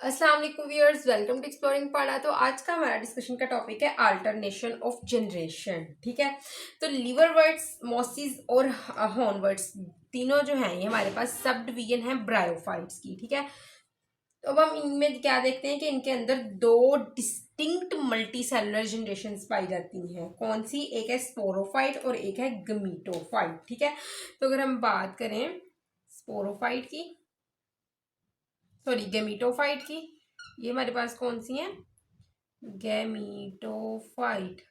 अस्सलाम वालेकुम viewers, welcome to exploring पढ़ा। तो आज का हमारा डिस्कशन का टॉपिक है अल्टरनेशन ऑफ जनरेशन। ठीक है, तो लिवरवर्ट्स, मॉसिस और हॉर्नवर्ट्स तीनों जो हैं ये हमारे पास सब डिवीजन है ब्रायोफाइट्स की। ठीक है, तो अब हम इनमें क्या देखते हैं कि इनके अंदर दो डिस्टिंक्ट मल्टी सेलुलर जनरेशन पाई जाती हैं। कौन सी? एक है स्पोरोफाइट और एक है गमीटोफाइट। ठीक है, तो अगर हम बात करें स्पोरोफाइट की, सॉरी गैमीटोफाइट की, ये हमारे पास कौन सी है? गैमीटोफाइट।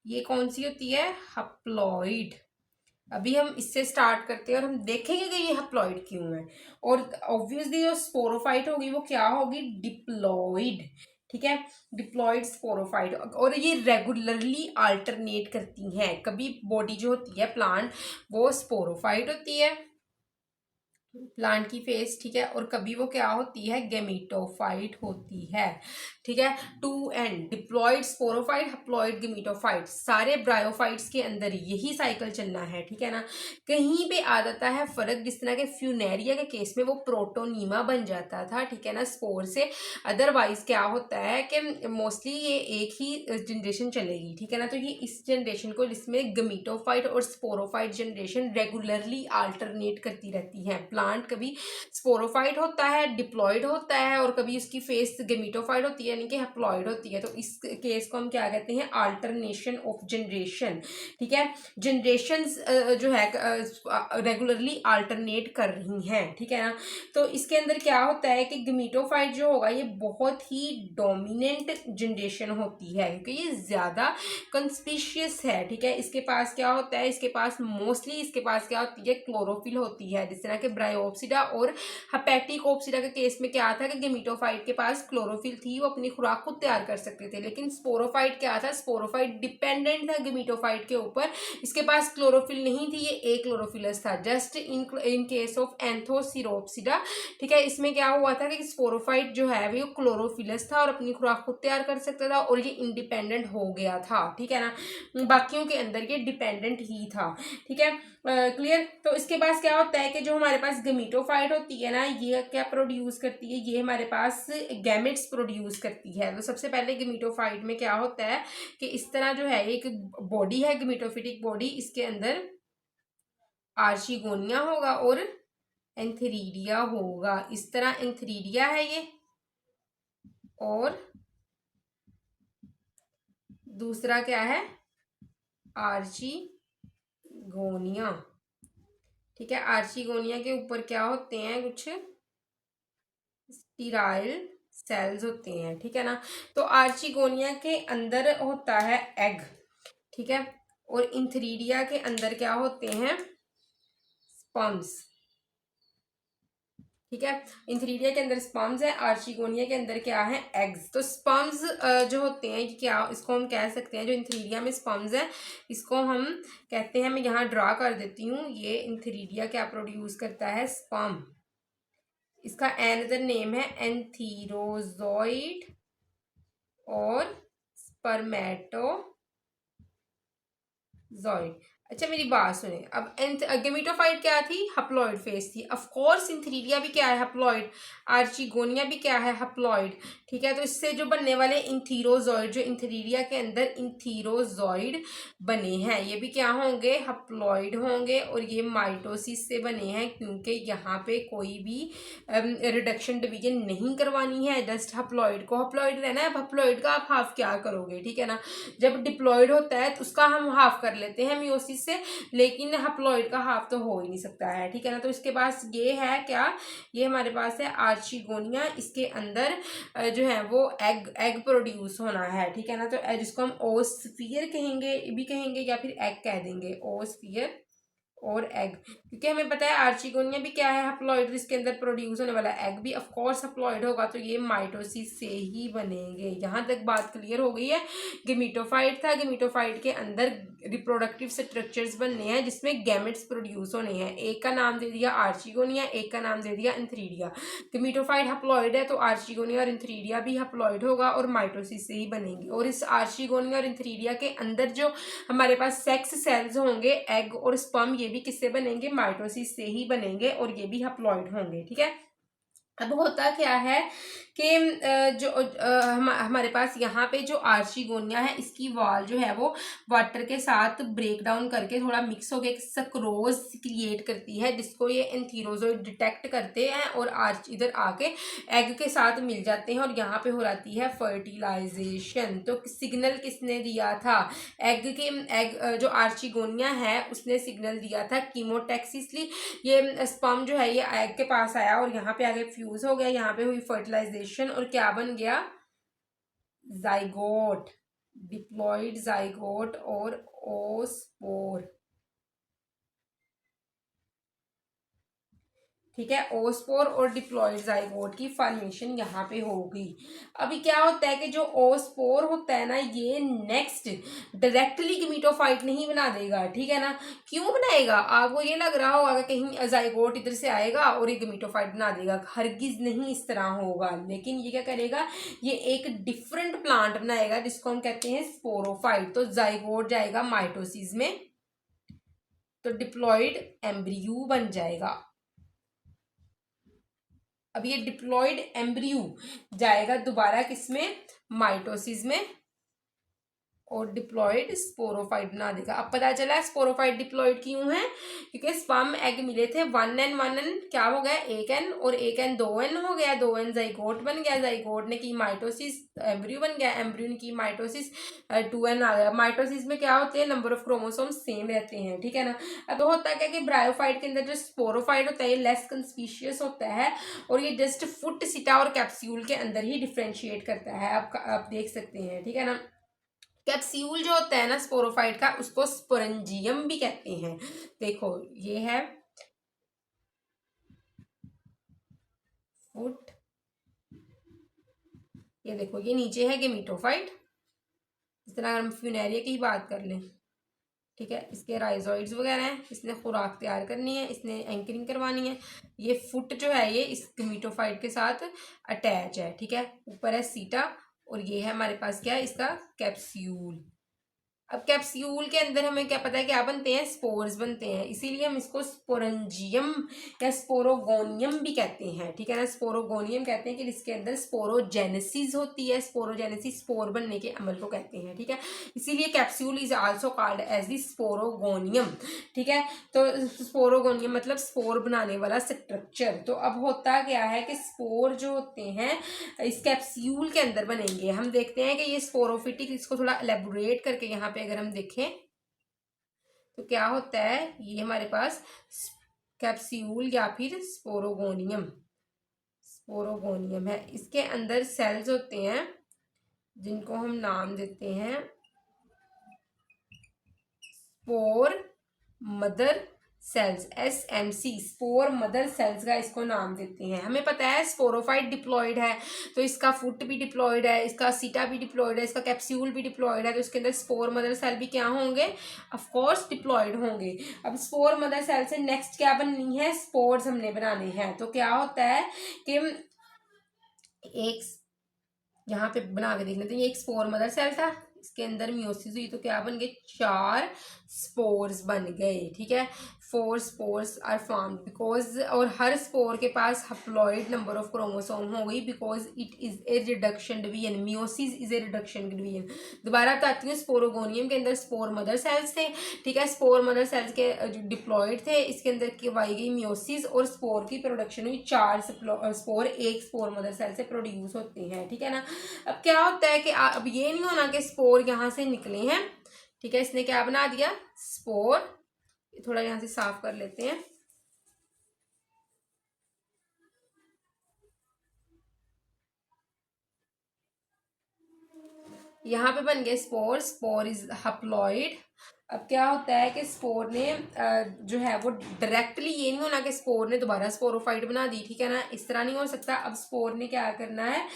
ये कौन सी होती है? हप्लॉइड। अभी हम इससे स्टार्ट करते हैं और हम देखेंगे कि ये हप्लॉइड क्यों है। और ऑब्वियसली जो स्पोरोफाइट होगी वो क्या होगी? डिप्लॉइड। ठीक है, डिप्लॉइड स्पोरोफाइट। और ये रेगुलरली अल्टरनेट करती हैं। कभी बॉडी जो होती है प्लांट वो स्पोरोफाइट होती है, प्लांट की फेस। ठीक है, और कभी वो क्या होती है? गेमिटोफाइट होती है। ठीक है, two N diploid sporophyte, haploid, gametophyte, सारे ब्रायोफाइट्स के अंदर यही साइकिल चलना है। ठीक है ना, कहीं पे आ जाता है फर्क, जिस तरह के फ्यूनेरिया के केस में वो प्रोटोनीमा बन जाता था। ठीक है ना, स्पोर से। अदरवाइज क्या होता है कि मोस्टली ये एक ही जनरेशन चलेगी। ठीक है ना, तो ये इस जनरेशन को, जिसमें गमीटोफाइट और स्पोरोफाइट जनरेशन रेगुलरली अल्टरनेट करती रहती है। प्लांट कभी स्पोरोफाइट होता है, डिप्लॉइड होता है, और कभी उसकी फेस गेमिटोफाइट होती है यानी कि हैप्लॉइड होती है। तो इस केस को हम क्या कहते हैं? Alternation of generation. ठीक है, जनरेशन जो है रेगुलरली अल्टरनेट कर रही हैं। ठीक है ना, तो इसके अंदर क्या होता है कि गेमिटोफाइट जो होगा ये बहुत ही डोमिनेंट जनरेशन होती है, क्योंकि ये ज्यादा कंस्पिशियस है। ठीक है, इसके पास क्या होता है? इसके पास मोस्टली इसके पास क्या होती है? क्लोरोफिल होती है। जिस तरह के ब्रायोप्सिडा और हेपेटिकोप्सिडा के केस में क्या था कि गेमिटोफाइट के पास क्लोरोफिल थी, वो अपनी खुराक खुद तैयार कर सकते थे। लेकिन स्पोरोफाइट क्या था? स्पोरोफाइट डिपेंडेंट था गेमिटोफाइट के ऊपर। इसके पास क्लोरोफिल नहीं थी, ये एक्लोरोफिलस था। जस्ट इन केस ऑफ एंथोसिरोप्सिडा, ठीक है, इसमें क्या हुआ था कि स्पोरोफाइट जो है वो क्लोरोफिलस था और अपनी खुराक खुद तैयार कर सकता था, और ये इंडिपेंडेंट हो गया था। ठीक है ना, बाकियों के अंदर ये डिपेंडेंट ही था। ठीक है, क्लियर। तो इसके पास क्या होता है कि जो हमारे पास गेमिटोफाइट होती है ना, ये क्या प्रोड्यूस करती है? ये हमारे पास गैमेट्स प्रोड्यूस करती है। तो सबसे पहले गेमिटोफाइट में क्या होता है कि इस तरह जो है एक बॉडी है, गेमिटोफिटिक बॉडी, इसके अंदर आर्चिगोनिया होगा और एंथेरिडिया होगा। इस तरह एंथेरिडिया है ये, और दूसरा क्या है? आर्चिगोनिया। ठीक है, आर्चिगोनिया के ऊपर क्या होते हैं? कुछ स्टीराइल सेल्स होते हैं। ठीक है ना, तो आर्चिगोनिया के अंदर होता है एग। ठीक है, और इंथरीडिया के अंदर क्या होते हैं? स्पर्म्स। ठीक है, इंथरीडिया के अंदर स्पर्म्स है, आर्चिगोनिया के अंदर क्या है? एग्स। तो स्पर्म्स जो होते हैं ये क्या, इसको हम कह सकते हैं, जो इंथरीडिया में स्पर्म्स है इसको हम कहते हैं, मैं यहाँ ड्रा कर देती हूँ, ये इंथरीडिया क्या प्रोड्यूस करता है? स्पर्म। इसका एनदर नेम है एंथीरोजोइड और स्पर्मेटोजोइड। अच्छा मेरी बात सुने, अब गेमिटोफाइट क्या थी? हप्लॉइड फेस थी। ऑफ कोर्स इंथरीडिया भी क्या है? हप्लॉइड। आर्चिगोनिया भी क्या है? हप्लॉइड। ठीक है, तो इससे जो बनने वाले इंथीरोजोइड, जो इंथरीडिया के अंदर इंथीरोजोइड बने हैं, ये भी क्या होंगे? हप्लॉइड होंगे। और ये माइटोसिस से बने हैं, क्योंकि यहाँ पे कोई भी रिडक्शन डिवीजन नहीं करवानी है, जस्ट हप्लॉइड को हप्लॉइड रहना है। अब हप्लॉइड का आप हाफ क्या करोगे? ठीक है ना, जब डिप्लॉइड होता है तो उसका हम हाफ कर लेते हैं मियोसिस से, लेकिन हप्लॉइड का हाफ तो हो ही नहीं सकता है। ठीक है ना, तो इसके पास ये है क्या? ये हमारे पास है आर्चिगोनिया। इसके अंदर जो है वो एग प्रोड्यूस होना है। ठीक है ना, तो जिसको हम ओस्फियर कहेंगे भी कहेंगे, या फिर एग कह देंगे, ओस्फियर और एग। क्योंकि हमें पता है आर्चिगोनिया भी क्या है? हप्लॉइड। इसके अंदर प्रोड्यूस होने वाला एग भी ऑफ कोर्स हप्लॉइड होगा, तो ये माइटोसिस से ही बनेंगे। यहाँ तक बात क्लियर हो गई है। गेमिटोफाइट था, गेमिटोफाइट के अंदर रिप्रोडक्टिव स्ट्रक्चर्स बनने हैं जिसमें गैमेट्स प्रोड्यूस होने हैं। एक का नाम दे दिया आर्चिगोनिया, एक का नाम दे दिया इंथरीडिया। गेमिटोफाइट हप्लॉइड है, तो आर्चिगोनिया और इंथरीडिया भी हप्लॉइड होगा और माइटोसिस से ही बनेंगे। और इस आर्चिगोनिया और इंथरीडिया के अंदर जो हमारे पास सेक्स सेल्स होंगे, एग और स्पर्म, ये भी किससे बनेंगे? माइटोसिस से ही बनेंगे, और ये भी हप्लॉइड होंगे। ठीक है, अब होता क्या है कि जो हमारे पास यहाँ पे जो आर्चिगोनिया है, इसकी वॉल जो है वो वाटर के साथ ब्रेक डाउन करके थोड़ा मिक्स होकर एक सक्रोज क्रिएट करती है, जिसको ये एंथीरोजोइड डिटेक्ट करते हैं और आर्च इधर आके एग के साथ मिल जाते हैं और यहाँ पे हो जाती है फर्टिलाइजेशन। तो सिग्नल किसने दिया था? एग जो आर्चिगोनिया है उसने सिग्नल दिया था कीमोटेक्सिसली। ये स्पर्म जो है ये एग के पास आया और यहाँ पे आगे फ्यूज हो गया, यहाँ पे हुई फर्टिलाइजेशन और क्या बन गया? जाइगोट, डिप्लॉइड जाइगोट और ओस्पोर। ठीक है, ओस्पोर और डिप्लॉइड जाइगोट की फॉर्मेशन यहाँ पे होगी। अभी क्या होता है कि जो ओस्पोर होता है ना, ये नेक्स्ट डायरेक्टली गमीटोफाइट नहीं बना देगा। ठीक है ना, क्यों बनाएगा? आपको ये लग रहा होगा कि कहीं जाइगोट इधर से आएगा और ये गमीटोफाइट बना देगा, हरगिज नहीं इस तरह होगा। लेकिन ये क्या करेगा, ये एक डिफरेंट प्लांट बनाएगा जिसको हम कहते हैं स्पोरोफाइट। तो जाइगोट जाएगा माइटोसिस में, तो डिप्लॉइड एम्ब्रियो बन जाएगा। अब ये डिप्लॉइड एम्ब्रियो जाएगा दोबारा किसमें? माइटोसिस में, और डिप्लॉइड स्पोरोफाइट बना देगा। अब पता चला स्पोरोफाइट डिप्लॉइड क्यों है, क्योंकि स्पर्म एग मिले थे 1n क्या हो गया? 1n, और 1n 2n हो गया, 2n जाइगोट बन गया, जाइगोट ने की माइटोसिस, एम्ब्रियो बन गया, एम्ब्रियो ने की माइटोसिस, 2n आ गया। माइटोसिस में क्या होते हैं? नंबर ऑफ क्रोमोसोम सेम रहते हैं। ठीक है ना। अब तो क्या कि ब्रायोफाइट के अंदर जो स्पोरोफाइट होता है ये लेस कंस्पीशियस होता है और ये जस्ट फुट, सिटा और कैप्सूल के अंदर ही डिफ्रेंशिएट करता है। आप देख सकते हैं। ठीक है ना। कैप्सूल जो होता है ना स्पोरोफाइट का, उसको स्पोरेंजियम भी कहते हैं। देखो ये है फुट, ये देखो ये नीचे है गेमिटोफाइट। इस तरह हम फ्यूनेरिया की ही बात कर लें, ठीक है, इसके राइजोइड्स वगैरह हैं, इसने खुराक तैयार करनी है, इसने एंकरिंग करवानी है। ये फुट जो है ये इस गेमिटोफाइट के साथ अटैच है। ठीक है, ऊपर है सीटा और ये है हमारे पास क्या है? इसका कैप्सूल। अब कैप्सूल के अंदर हमें क्या पता है क्या बनते हैं? स्पोर्स बनते हैं, इसीलिए हम इसको स्पोरेंजियम या स्पोरोगोनियम भी कहते हैं। ठीक है ना, स्पोरोगोनियम कहते हैं कि जिसके अंदर स्पोरोजेनेसिस होती है। स्पोरोजेनेसिस स्पोर बनने के अमल को कहते हैं। ठीक है, इसीलिए capsule is also called as the sporogonium. ठीक है, तो स्पोरोगोनियम मतलब स्पोर बनाने वाला स्ट्रक्चर। तो अब होता क्या है कि स्पोर जो होते हैं इस कैप्सूल के अंदर बनेंगे। हम देखते हैं कि ये स्पोरोफिटिक, इसको थोड़ा एलेबोरेट करके यहाँ पे अगर हम देखें तो क्या होता है, ये हमारे पास कैप्सूल या फिर स्पोरोगोनियम, स्पोरोगोनियम है। इसके अंदर सेल्स होते हैं जिनको हम नाम देते हैं spore mother cells, SMC, spore mother cells का इसको नाम देते हैं। हमें पता है स्पोरोफाइट डिप्लॉइड है तो इसका फुट भी डिप्लॉइड है, इसका सीटा भी डिप्लॉइड है, इसका कैप्सूल भी डिप्लॉइड है, तो इसके अंदर स्पोर मदर सेल भी क्या होंगे? ऑफ कोर्स डिप्लॉइड होंगे। अब स्पोर मदर सेल से नेक्स्ट क्या बननी है? स्पोर्स हमने बनाने हैं। तो क्या होता है कि एक यहाँ पे बना के देख लेते हैं, ये एक स्पोर मदर सेल था, इसके अंदर मियोसिस हुई तो क्या बन गए? 4 स्पोर्स बन गए। ठीक है, 4 स्पोर्स आर फॉर्म्ड बिकॉज, और हर स्पोर के पास हप्लॉइड नंबर ऑफ क्रोमोसोम हो गई because it is a reduction division. Meiosis is a reduction division. दोबारा बताती हूँ, स्पोरोगोनियम के अंदर स्पोर मदर सेल्स थे। ठीक है, स्पोर मदर सेल्स के डिप्लॉइड थे, इसके अंदर करवाई गई मियोसिस और स्पोर की प्रोडक्शन हुई। 4 स्पोर एक स्पोर मदर सेल से प्रोड्यूस होते हैं। ठीक है ना। अब क्या होता है कि अब ये नहीं होना कि स्पोर यहाँ से निकले हैं। ठीक है, इसने क्या बना दिया? स्पोर, थोड़ा यहाँ से साफ कर लेते हैं। यहाँ पे बन गए स्पोर, स्पोर इज हप्लॉइड। अब क्या होता है कि स्पोर ने जो है वो डायरेक्टली, ये नहीं होना कि स्पोर ने दोबारा स्पोरोफाइट बना दी। ठीक है ना, इस तरह नहीं हो सकता। अब स्पोर ने क्या करना है?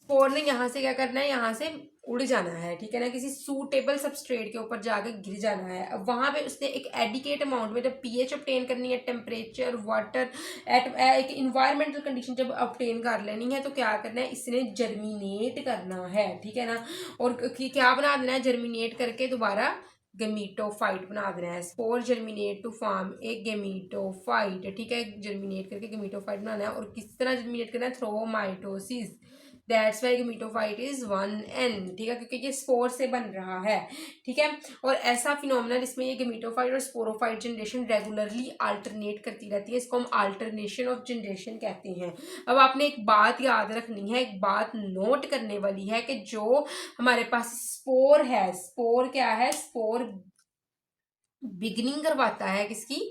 स्पोर ने यहाँ से क्या करना है? यहाँ से उड़ जाना है। ठीक है ना, किसी सूटेबल सबस्ट्रेट के ऊपर जाकर गिर जाना है। अब वहां पे उसने एक एडिकेट अमाउंट में जब पीएच ऑब्टेन करनी है, टेम्परेचर, वाटर, एक इन्वायरमेंटल कंडीशन जब ऑब्टेन कर लेनी है तो क्या करना है? इसने जर्मिनेट करना है। ठीक है ना, और क्या बना देना है? जर्मिनेट करके दोबारा गेमीटोफाइट बना देना है। स्पोर जर्मिनेट टू फॉर्म एक गेमीटोफाइट, ठीक है, जर्मिनेट करके गेमीटोफाइट बनाना है। और किस तरह जर्मिनेट करना है? Through mitosis, that's why gametophyte is 1n, ठीक है, क्योंकि ये स्पोर से बन रहा है, ठीक है। और ऐसा फिनोमिना जिसमें ये गेमीटोफाइट और स्पोरोफाइट जनरेशन रेगुलरली अल्टरनेट करती रहती है, इसको हम अल्टरनेशन ऑफ जनरेशन कहते हैं। अब आपने एक बात याद रखनी है, एक बात नोट करने वाली है कि जो हमारे पास स्पोर है, स्पोर क्या है? स्पोर बिगिनिंग करवाता है किसकी?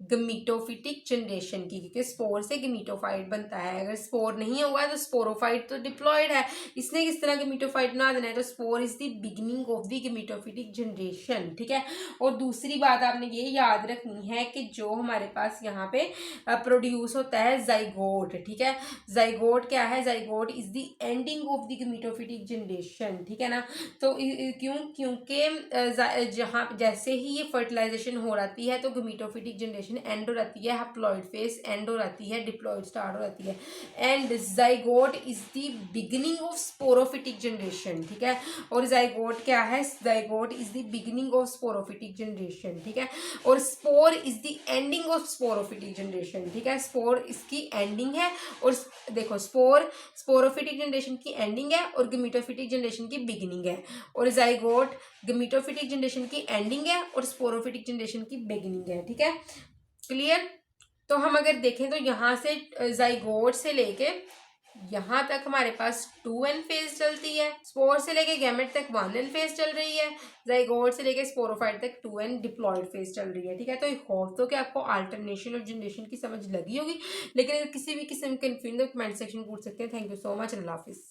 गमीटोफिटिक जनरेशन की, क्योंकि स्पोर से गमीटोफाइट बनता है। अगर स्पोर नहीं होगा तो स्पोरोफाइट तो डिप्लॉयड है। इसने किस तरह गमीटोफाइट बना देना है? तो spore is the beginning of the gametophytic generation, ठीक है। और दूसरी बात आपने ये याद रखनी है कि जो हमारे पास यहाँ पे प्रोड्यूस होता है जाइगोट, ठीक है। जाइगोट क्या है? Zygote is the ending of the gametophytic generation, ठीक है ना। तो क्योंकि जहाँ जैसे ही ये फर्टिलाइजेशन हो जाती है तो गमीटोफिटिक जनरेशन एंड हो जाती है, हैप्लॉइड फेज एंड हो जाती है, डिप्लॉइड स्टार्ट हो जाती है। And zygote is the beginning of sporophytic generation, ठीक है। और जाइगोट क्या है? Zygote is the beginning of sporophytic generation, ठीक है। और spore is the ending of sporophytic generation, ठीक है। स्पोर इसकी एंडिंग है, और देखो स्पोर स्पोरोफिटिक जनरेशन की एंडिंग है और गमीटोफिटिक जनरेशन की बिगिनिंग है। और जाइगोट गमीटोफिटिक जनरेशन की एंडिंग है और स्पोरोफिटिक जनरेशन की बिगिनिंग है, ठीक है। क्लियर? तो हम अगर देखें तो यहाँ से जाइगोट से लेके यहाँ तक हमारे पास 2n फेज चलती है, स्पोर से लेके गैमेट तक 1n फेज चल रही है, जाइगोट से लेके स्पोरोफाइट तक 2n डिप्लॉयड फेज चल रही है, ठीक है। तो होप तो कि आपको अल्टरनेशन ऑफ जनरेशन की समझ लगी होगी। लेकिन अगर किसी भी किस्म के कंफ्यूजन तो कमेंट सेक्शन में पूछ सकते हैं। Thank you so much, Allah Hafiz.